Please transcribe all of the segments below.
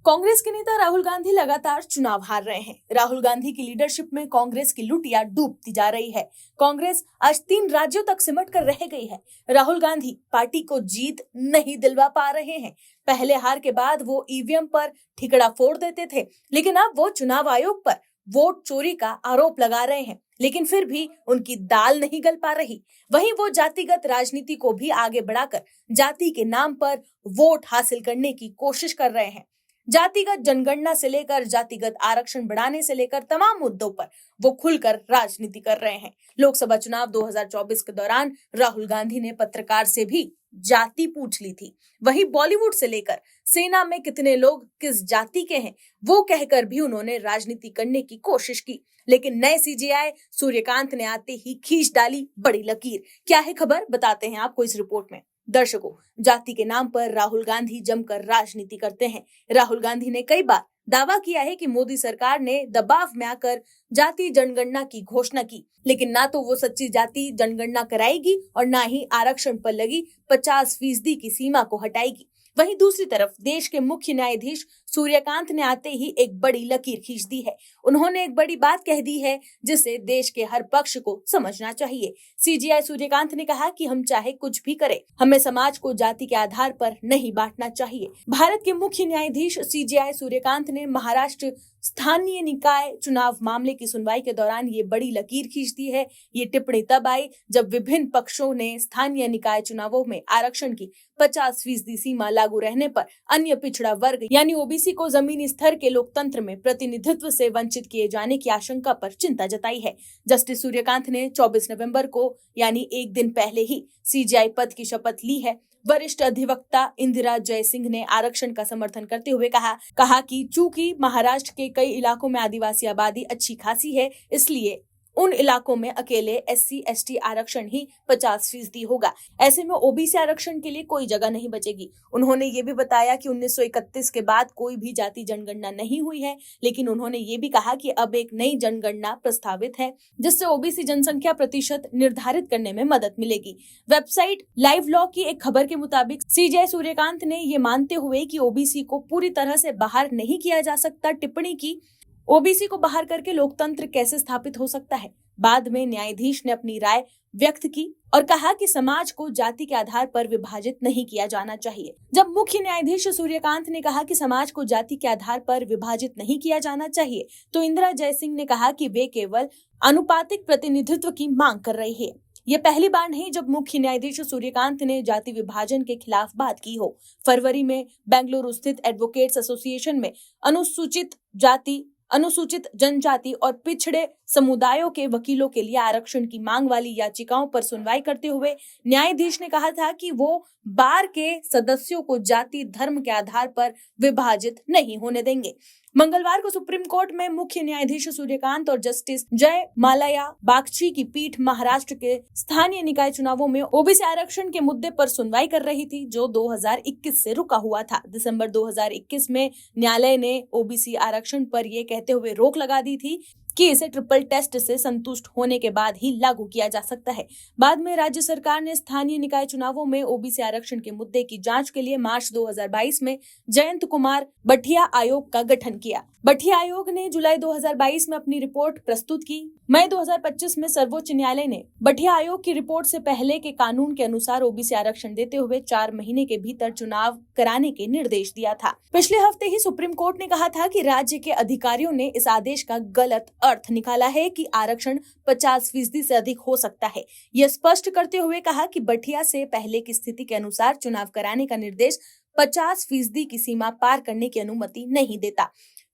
कांग्रेस के नेता राहुल गांधी लगातार चुनाव हार रहे हैं। राहुल गांधी की लीडरशिप में कांग्रेस की लुटिया डूबती जा रही है। कांग्रेस आज 3 राज्यों तक सिमट कर रह गई है। राहुल गांधी पार्टी को जीत नहीं दिलवा पा रहे हैं। पहले हार के बाद वो ईवीएम पर ठिकड़ा फोड़ देते थे, लेकिन अब वो चुनाव आयोग पर वोट चोरी का आरोप लगा रहे हैं, लेकिन फिर भी उनकी दाल नहीं गल पा रही। वहीं वो जातिगत राजनीति को भी आगे बढ़ाकर जाति के नाम पर वोट हासिल करने की कोशिश कर रहे हैं। जातिगत जनगणना से लेकर जातिगत आरक्षण बढ़ाने से लेकर तमाम मुद्दों पर वो खुलकर राजनीति कर रहे हैं। लोकसभा चुनाव 2024 के दौरान राहुल गांधी ने पत्रकार से भी जाति पूछ ली थी। वहीं बॉलीवुड से लेकर सेना में कितने लोग किस जाति के हैं वो कहकर भी उन्होंने राजनीति करने की कोशिश की, लेकिन नए सीजेआई सूर्यकांत ने आते ही खींच डाली बड़ी लकीर। क्या है खबर, बताते हैं आपको इस रिपोर्ट में। दर्शकों, जाति के नाम पर राहुल गांधी जमकर राजनीति करते हैं। राहुल गांधी ने कई बार दावा किया है कि मोदी सरकार ने दबाव में आकर जाति जनगणना की घोषणा की, लेकिन ना तो वो सच्ची जाति जनगणना कराएगी और ना ही आरक्षण पर लगी 50% की सीमा को हटाएगी। वहीं दूसरी तरफ देश के मुख्य न्यायाधीश सूर्यकांत ने आते ही एक बड़ी लकीर खींच दी है। उन्होंने एक बड़ी बात कह दी है जिसे देश के हर पक्ष को समझना चाहिए। सीजेआई सूर्यकांत ने कहा कि हम चाहे कुछ भी करें, हमें समाज को जाति के आधार पर नहीं बांटना चाहिए। भारत के मुख्य न्यायाधीश सीजेआई सूर्यकांत ने महाराष्ट्र स्थानीय निकाय चुनाव मामले की सुनवाई के दौरान ये बड़ी लकीर खींच दी है। ये टिप्पणी तब आई जब विभिन्न पक्षों ने स्थानीय निकाय चुनावों में आरक्षण की 50% सीमा लागू रहने पर अन्य पिछड़ा वर्ग यानी ओबीसी को जमीनी स्तर के लोकतंत्र में प्रतिनिधित्व से वंचित किए जाने की आशंका पर चिंता जताई है। जस्टिस सूर्यकांत ने 24 नवंबर को यानी एक दिन पहले ही सीजेआई पद की शपथ ली है। वरिष्ठ अधिवक्ता इंदिरा जयसिंह ने आरक्षण का समर्थन करते हुए कहा कि चूंकि महाराष्ट्र के कई इलाकों में आदिवासी आबादी अच्छी खासी है, इसलिए उन इलाकों में अकेले SC/ST आरक्षण ही 50% होगा। ऐसे में ओबीसी आरक्षण के लिए कोई जगह नहीं बचेगी। उन्होंने ये भी बताया कि 1931 के बाद कोई भी जाति जनगणना नहीं हुई है, लेकिन उन्होंने ये भी कहा कि अब एक नई जनगणना प्रस्तावित है जिससे ओबीसी जनसंख्या प्रतिशत निर्धारित करने में मदद मिलेगी। वेबसाइट लाइव लॉ की एक खबर के मुताबिक सीजेआई सूर्यकांत ने ये मानते हुए कि ओबीसी को पूरी तरह से बाहर नहीं किया जा सकता टिप्पणी की। ओबीसी को बाहर करके लोकतंत्र कैसे स्थापित हो सकता है। बाद में न्यायाधीश ने अपनी राय व्यक्त की और कहा कि समाज को जाति के आधार पर विभाजित नहीं किया जाना चाहिए। जब मुख्य न्यायाधीश सूर्यकांत ने कहा कि समाज को जाति के आधार पर विभाजित नहीं किया जाना चाहिए, तो इंदिरा जयसिंह ने कहा कि वे केवल आनुपातिक प्रतिनिधित्व की मांग कर रही है। ये पहली बार नहीं जब मुख्य न्यायाधीश सूर्यकांत ने जाति विभाजन के खिलाफ बात की हो। फरवरी में बेंगलुरु स्थित एडवोकेट्स एसोसिएशन में अनुसूचित जाति, अनुसूचित जनजाति और पिछड़े समुदायों के वकीलों के लिए आरक्षण की मांग वाली याचिकाओं पर सुनवाई करते हुए न्यायाधीश ने कहा था कि वो बार के सदस्यों को जाति धर्म के आधार पर विभाजित नहीं होने देंगे। मंगलवार को सुप्रीम कोर्ट में मुख्य न्यायाधीश सूर्यकांत और जस्टिस जय मालया बागची की पीठ महाराष्ट्र के स्थानीय निकाय चुनावों में ओबीसी आरक्षण के मुद्दे पर सुनवाई कर रही थी, जो 2021 से रुका हुआ था। दिसंबर 2021 में न्यायालय ने ओबीसी आरक्षण पर यह कहते हुए रोक लगा दी थी कि इसे ट्रिपल टेस्ट से संतुष्ट होने के बाद ही लागू किया जा सकता है। बाद में राज्य सरकार ने स्थानीय निकाय चुनावों में ओबीसी आरक्षण के मुद्दे की जांच के लिए मार्च 2022 में जयंत कुमार बठिया आयोग का गठन किया। बठिया आयोग ने जुलाई 2022 में अपनी रिपोर्ट प्रस्तुत की। मई 2025 में सर्वोच्च न्यायालय ने बठिया आयोग की रिपोर्ट से पहले के कानून के अनुसार ओबीसी आरक्षण देते हुए 4 महीने के भीतर चुनाव कराने के निर्देश दिया था। पिछले हफ्ते ही सुप्रीम कोर्ट ने कहा था कि राज्य के अधिकारियों ने इस आदेश का गलत अर्थ निकाला है कि आरक्षण 50% से अधिक हो सकता है। यह स्पष्ट करते हुए कहा कि बठिया से पहले की स्थिति के अनुसार चुनाव कराने का निर्देश 50% की सीमा पार करने की अनुमति नहीं देता।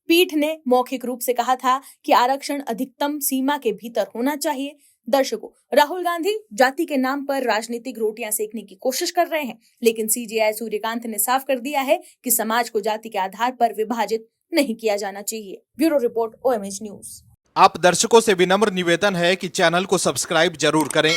पीठ ने मौखिक रूप से कहा था कि आरक्षण अधिकतम सीमा के भीतर होना चाहिए। दर्शकों, राहुल गांधी जाति के नाम पर राजनीतिक रोटियां सेकने की कोशिश कर रहे हैं, लेकिन सीजेआई सूर्यकांत ने साफ कर दिया है कि समाज को जाति के आधार पर विभाजित नहीं किया जाना चाहिए। Bureau report, OMH news. आप दर्शकों से विनम्र निवेदन है कि चैनल को सब्सक्राइब जरूर करें